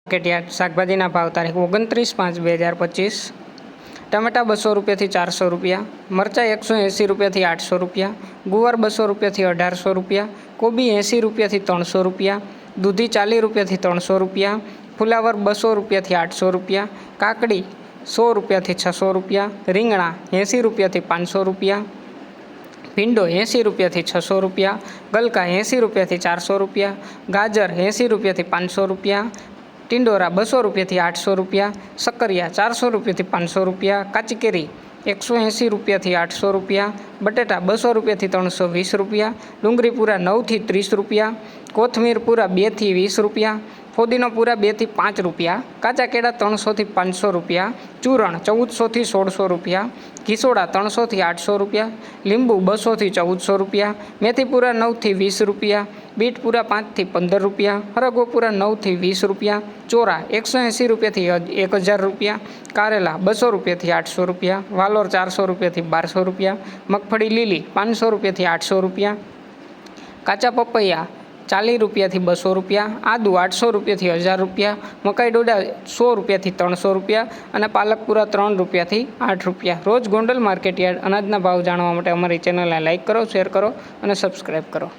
Market yard શાકભાજીના ભાવ તારીખ 29/5/2025। ટમેટા 200 રૂપિયાથી 400 રૂપિયા, મરચાં 180 રૂપિયાથી 800 રૂપિયા, ગુવાર 200 રૂપિયાથી 1800 રૂપિયા, કોબી 80 રૂપિયાથી 300 રૂપિયા, દૂધી 40 રૂપિયાથી 300 રૂપિયા, ફુલાવર 200 રૂપિયાથી 800 રૂપિયા, કાકડી 100 રૂપિયાથી 600 રૂપિયા, રીંગણા 80 રૂપિયાથી 500 રૂપિયા, ભીંડો 80 રૂપિયાથી 600 રૂપિયા, ગલકા 80 રૂપિયાથી 400 રૂપિયા, ગાજર 80 રૂપિયાથી 500 રૂપિયા, ટિંડોરા 200 રૂપિયાથી 800 રૂપિયા, શક્કરિયા 400 રૂપિયાથી 500 રૂપિયા, કાચી કેરી 180 રૂપિયાથી 800 રૂપિયા, બટેટા 200 રૂપિયાથી 320 રૂપિયા, ડુંગળી પૂરા 9થી 30 રૂપિયા, કોથમીર પૂરા 2થી 20 રૂપિયા, ફોદીનો પૂરા 2થી 5 રૂપિયા, કાચા કેળા 300થી 500 રૂપિયા, ચૂરણ 1400થી 1600 રૂપિયા, ઘીસોડા 300થી 800 રૂપિયા, લીંબુ 200થી 1400 રૂપિયા, મેથી પૂરા 9થી 20 રૂપિયા, બીટ પૂરા 5થી 15 રૂપિયા, હરગવો પૂરા 9થી 20 રૂપિયા, ચોરા 180 રૂપિયાથી 1000 રૂપિયા, કારેલા 200 રૂપિયાથી 800 રૂપિયા, વાલોર 400 રૂપિયાથી 1200 રૂપિયા, મગફળી લીલી 500 રૂપિયાથી 800 રૂપિયા, કાચા પપૈયા 40 રૂપિયાથી 200 રૂપિયા, આદુ 800 રૂપિયાથી 1000 રૂપિયા, મકાઈ ડોડા 100 રૂપિયાથી 300 રૂપિયા અને પાલક પૂરા 3 રૂપિયાથી 8 રૂપિયા। રોજ ગોંડલ માર્કેટયાર્ડ અનાજના ભાવ જાણવા માટે અમારી ચેનલને લાઇક કરો, શેર કરો અને સબસ્ક્રાઈબ કરો।